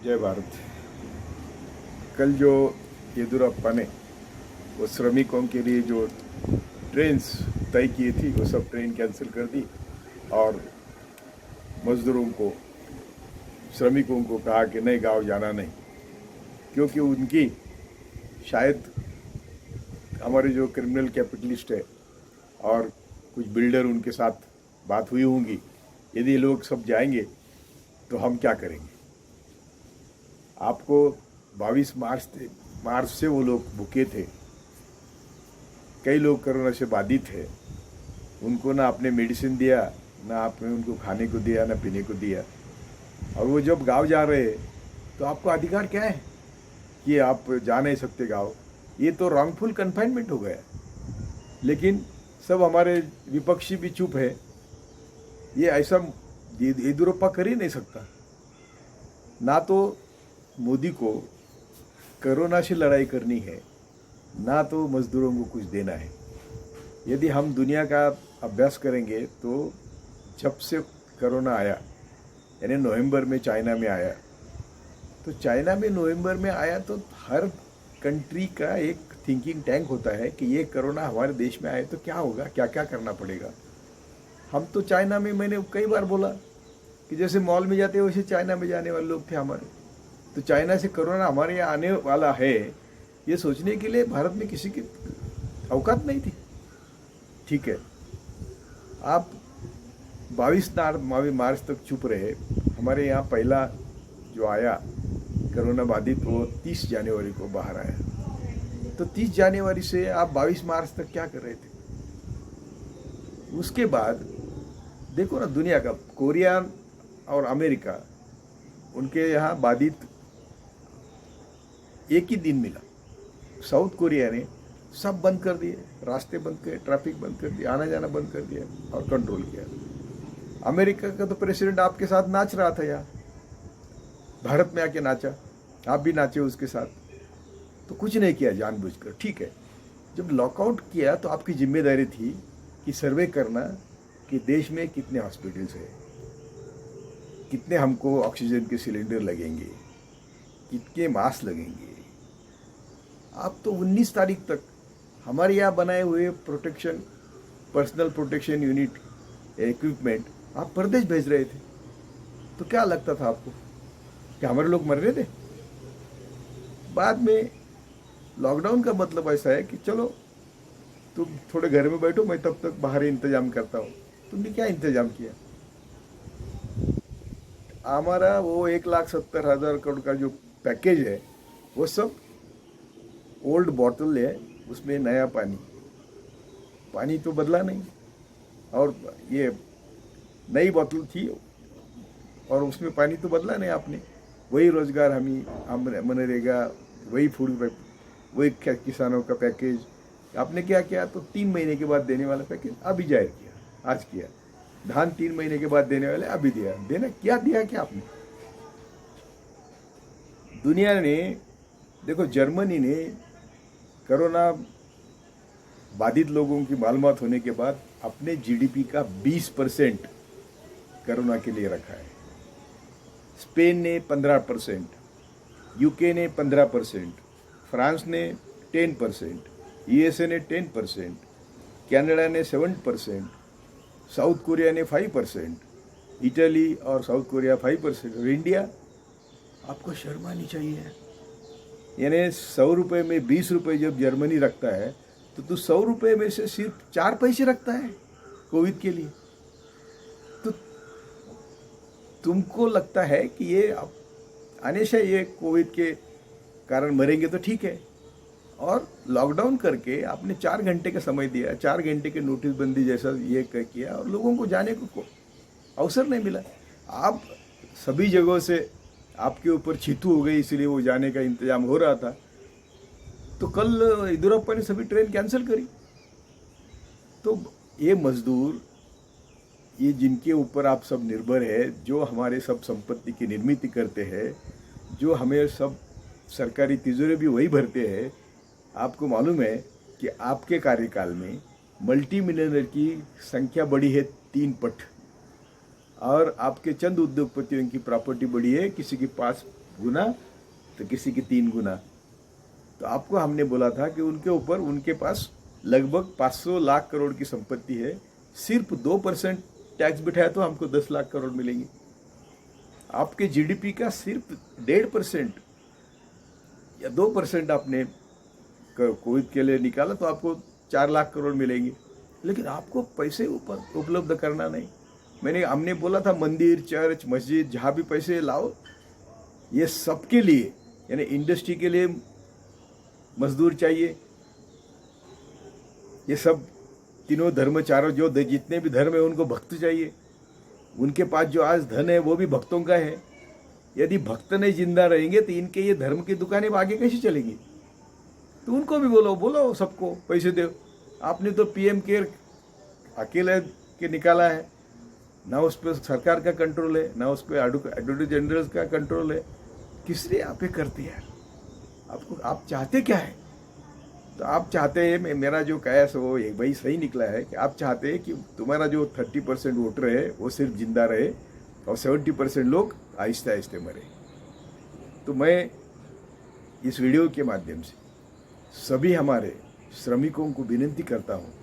जय भारत। कल जो येदियुरप्पा ने वो श्रमिकों के लिए जो ट्रेन्स तय की थी वो सब ट्रेन कैंसिल कर दी और मजदूरों को, श्रमिकों को कहा कि नहीं, गांव जाना नहीं, क्योंकि उनकी शायद हमारे जो क्रिमिनल कैपिटलिस्ट है और कुछ बिल्डर उनके साथ बात हुई होंगी, यदि ये लोग सब जाएंगे तो हम क्या करेंगे। आपको 22 मार्च से वो लोग भूखे थे, कई लोग कोरोना से बाधित थे, उनको ना आपने मेडिसिन दिया, ना आपने उनको खाने को दिया, ना पीने को दिया, और वो जब गांव जा रहे तो आपको अधिकार क्या है कि आप जा नहीं सकते गांव। ये तो रॉन्गफुल कन्फाइनमेंट हो गया। लेकिन सब हमारे विपक्षी भी चुप है। ये ऐसा येदियुरप्पा कर ही नहीं सकता। ना तो मोदी को कोरोना से लड़ाई करनी है, ना तो मजदूरों को कुछ देना है। यदि हम दुनिया का अभ्यास करेंगे तो जब से कोरोना आया, यानी नवंबर में चाइना में आया, तो चाइना में नवंबर में आया तो हर कंट्री का एक थिंकिंग टैंक होता है कि ये कोरोना हमारे देश में आए तो क्या होगा, क्या क्या करना पड़ेगा। हम तो चाइना में, मैंने कई बार बोला कि जैसे मॉल में जाते हैं वैसे चाइना में जाने वाले लोग थे हमारे। तो चाइना से कोरोना हमारे यहाँ आने वाला है, ये सोचने के लिए भारत में किसी की औकात नहीं थी। ठीक है, आप 22 मार्च तक चुप रहे। हमारे यहाँ पहला जो आया कोरोना बाधित, वो 30 जनवरी को बाहर आया। तो 30 जनवरी से आप 22 मार्च तक क्या कर रहे थे। उसके बाद देखो ना, दुनिया का कोरिया और अमेरिका, उनके यहाँ बाधित एक ही दिन मिला। साउथ कोरिया ने सब बंद कर दिए, रास्ते बंद किए, ट्रैफिक बंद कर दिया, आना जाना बंद कर दिया और कंट्रोल किया। अमेरिका का तो प्रेसिडेंट आपके साथ नाच रहा था, यहाँ भारत में आके नाचा, आप भी नाचे उसके साथ। तो कुछ नहीं किया जानबूझकर। ठीक है, जब लॉकआउट किया तो आपकी जिम्मेदारी थी कि सर्वे करना कि देश में कितने हॉस्पिटल्स है, कितने हमको ऑक्सीजन के सिलेंडर लगेंगे, कितने मास्क लगेंगे। आप तो 19 तारीख तक हमारे यहाँ बनाए हुए protection, personal protection unit, equipment आप परदेश भेज रहे थे। तो क्या लगता था आपको कि हमारे लोग मर रहे थे। बाद में लॉकडाउन का मतलब ऐसा है कि चलो तुम थोड़े घर में बैठो, मैं तब तक बाहर इंतजाम करता हूँ। तुमने क्या इंतजाम किया। हमारा वो 1,70,000 करोड़ का जो पैकेज है वो सब ओल्ड बॉटल है, उसमें नया पानी, पानी तो बदला नहीं। और ये नई बोतल थी और उसमें पानी तो बदला नहीं आपने। वही रोजगार हम मनरेगा, वही फूड, वही किसानों का पैकेज आपने क्या किया। तो 3 महीने के बाद देने वाला पैकेज अभी जाहिर किया, आज किया। धान 3 महीने के बाद देने वाले अभी दिया। देना क्या दिया, क्या आपने। दुनिया ने देखो, जर्मनी ने कोरोना बाधित लोगों की मालूमात होने के बाद अपने जीडीपी का 20% कोरोना के लिए रखा है। स्पेन ने 15%, यूके ने 15%, फ्रांस ने 10%, यूएसए ने 10%, कनाडा ने 7%, साउथ कोरिया ने 5%, इटली और साउथ कोरिया 5%। और इंडिया, आपको शर्म आनी चाहिए। यानी 100 रुपये में 20 रुपये जब जर्मनी रखता है तो तू 100 रुपये में से सिर्फ 4 पैसे रखता है कोविड के लिए। तो तुमको लगता है कि ये आने से ये कोविड के कारण मरेंगे तो ठीक है, और लॉकडाउन करके आपने 4 घंटे का समय दिया, 4 घंटे के नोटिस बंदी जैसा ये किया, और लोगों को जाने को अवसर नहीं मिला। आप सभी जगहों से आपके ऊपर छीतू हो गई, इसलिए वो जाने का इंतजाम हो रहा था। तो कल येदियुरप्पा ने सभी ट्रेन कैंसिल करी। तो ये मजदूर, ये जिनके ऊपर आप सब निर्भर है, जो हमारे सब संपत्ति की निर्मित करते हैं, जो हमें सब सरकारी तिजोरी भी वही भरते हैं। आपको मालूम है कि आपके कार्यकाल में मल्टी मिलियनर की संख्या बढ़ी है 3 पट, और आपके चंद उद्योगपतियों की प्रॉपर्टी बढ़ी है किसी के पास गुना तो किसी की 3 गुना। तो आपको हमने बोला था कि उनके ऊपर, उनके पास लगभग 500 लाख करोड़ की संपत्ति है, सिर्फ 2% टैक्स बिठाया तो हमको 10 लाख करोड़ मिलेंगे। आपके जीडीपी का सिर्फ 1.5% या 2% आपने कोविड के लिए निकाला तो आपको 4 लाख करोड़ मिलेंगे। लेकिन आपको पैसे ऊपर उपलब्ध करना नहीं। हमने बोला था मंदिर, चर्च, मस्जिद, जहाँ भी पैसे लाओ, ये सबके लिए, यानी इंडस्ट्री के लिए मजदूर चाहिए, ये सब तीनों धर्म, चारों जो जितने भी धर्म है उनको भक्त चाहिए। उनके पास जो आज धन है वो भी भक्तों का है। यदि भक्त नहीं जिंदा रहेंगे तो इनके ये धर्म की दुकानें आगे कैसे चलेंगी? तो उनको भी बोलो सबको पैसे दो। आपने तो पीएम केयर अकेले के निकाला है, ना उस पर सरकार का कंट्रोल है, ना उस पर एडवोकेट जनरल का कंट्रोल है। किस लिए आप ये करते हैं? आप चाहते क्या है? तो आप चाहते हैं, मेरा जो कयास वो भाई सही निकला है कि आप चाहते हैं कि तुम्हारा जो 30% वोटर है वो सिर्फ जिंदा रहे और 70% लोग आहिस्ते आहिस्ते मरे। तो मैं इस वीडियो के माध्यम से सभी हमारे श्रमिकों को विनती करता हूँ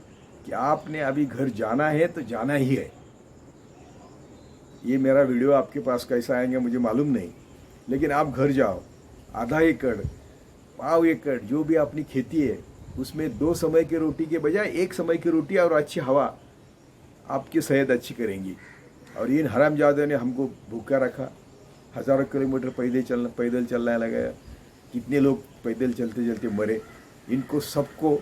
कि आपने अभी घर जाना है तो जाना ही है। ये मेरा वीडियो आपके पास कैसा आएगा मुझे मालूम नहीं, लेकिन आप घर जाओ, आधा एकड़, पाव एकड़ जो भी अपनी खेती है उसमें 2 समय की रोटी के बजाय 1 समय की रोटी और अच्छी हवा आपकी सेहत अच्छी करेंगी। और इन हरामजादों ने हमको भूखा रखा, हज़ारों किलोमीटर पैदल चलने लगाया, कितने लोग पैदल चलते चलते मरे। इनको सबको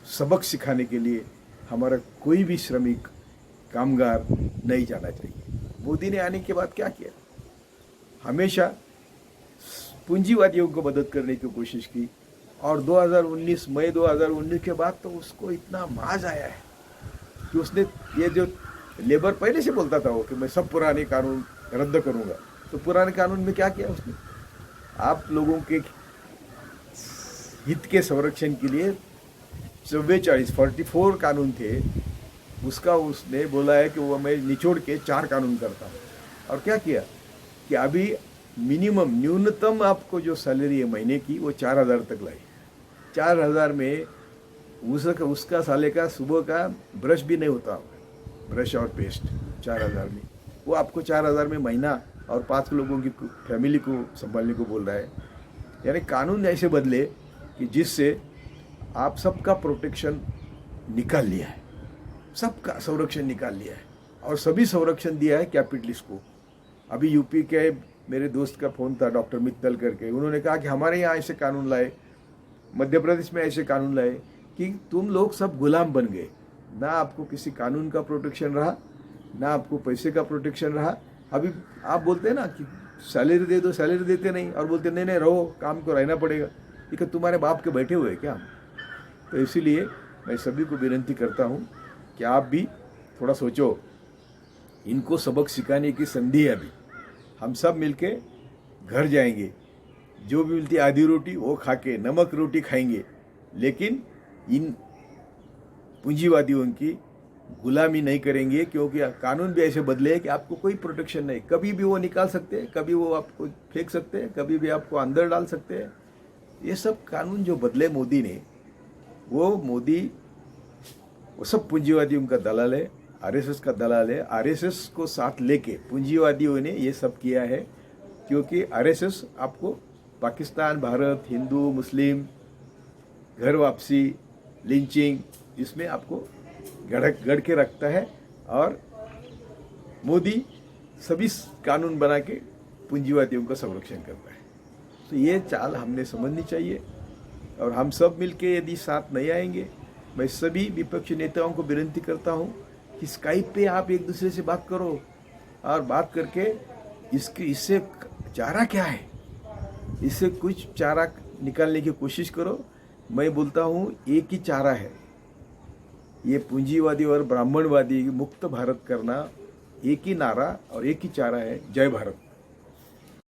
सबक सिखाने के लिए हमारा कोई भी श्रमिक कामगार नहीं जाना चाहिए। मोदी ने आने के बाद क्या किया? हमेशा पूंजीवादियों को मदद करने की कोशिश की, और 2019 मई 2019 के बाद तो उसको इतना माज आया है कि उसने ये जो लेबर पहले से बोलता था वो कि मैं सब पुराने कानून रद्द करूंगा, तो पुराने कानून में क्या किया उसने? आप लोगों के हित के संरक्षण के लिए 44 कानून थे, उसका उसने बोला है कि वो मैं निचोड़ के 4 कानून करता हूँ। और क्या किया कि अभी मिनिमम, न्यूनतम आपको जो सैलरी है महीने की वो 4,000 तक लाई। 4,000 में उसका साले का सुबह का ब्रश भी नहीं होता, ब्रश और पेस्ट 4,000 में, वो आपको 4,000 में महीना और 5 लोगों की फैमिली को संभालने को बोल रहा है। यानी कानून ऐसे बदले कि जिससे आप सबका प्रोटेक्शन निकाल लिया है, सबका संरक्षण निकाल लिया है, और सभी संरक्षण दिया है कैपिटलिस्ट को। अभी यूपी के मेरे दोस्त का फ़ोन था, डॉक्टर मित्तल करके, उन्होंने कहा कि हमारे यहाँ ऐसे कानून लाए, मध्य प्रदेश में ऐसे कानून लाए कि तुम लोग सब गुलाम बन गए, ना आपको किसी कानून का प्रोटेक्शन रहा, ना आपको पैसे का प्रोटेक्शन रहा। अभी आप बोलते हैं ना कि सैलरी दे दो, सैलरी देते नहीं, और बोलते नहीं रहो, काम को रहना पड़ेगा। ये तुम्हारे बाप के बैठे हुए क्या हम? तो इसीलिए मैं सभी को विनती करता हूँ कि आप भी थोड़ा सोचो, इनको सबक सिखाने की संधि है। अभी हम सब मिलके घर जाएंगे, जो भी मिलती आधी रोटी वो खा के नमक रोटी खाएंगे, लेकिन इन पूंजीवादियों की गुलामी नहीं करेंगे, क्योंकि कानून भी ऐसे बदले हैं कि आपको कोई प्रोटेक्शन नहीं। कभी भी वो निकाल सकते हैं, कभी वो आपको फेंक सकते हैं, कभी भी आपको अंदर डाल सकते हैं। ये सब कानून जो बदले मोदी ने, वो सब पूंजीवादियों का दलाल है, आरएसएस का दलाल है। आरएसएस को साथ लेके पूंजीवादियों ने ये सब किया है, क्योंकि आरएसएस आपको पाकिस्तान, भारत, हिंदू, मुस्लिम, घर वापसी, लिंचिंग, इसमें आपको गढ़ के रखता है, और मोदी सभी कानून बना के पूंजीवादियों का संरक्षण करता है। तो ये चाल हमने समझनी चाहिए, और हम सब मिलके यदि साथ नहीं आएंगे, मैं सभी विपक्षी नेताओं को विनती करता हूँ कि स्काइप पे आप एक दूसरे से बात करो, और बात करके इससे चारा क्या है, इससे कुछ चारा निकालने की कोशिश करो। मैं बोलता हूँ एक ही चारा है, ये पूंजीवादी और ब्राह्मणवादी मुक्त भारत करना, एक ही नारा और एक ही चारा है। जय भारत।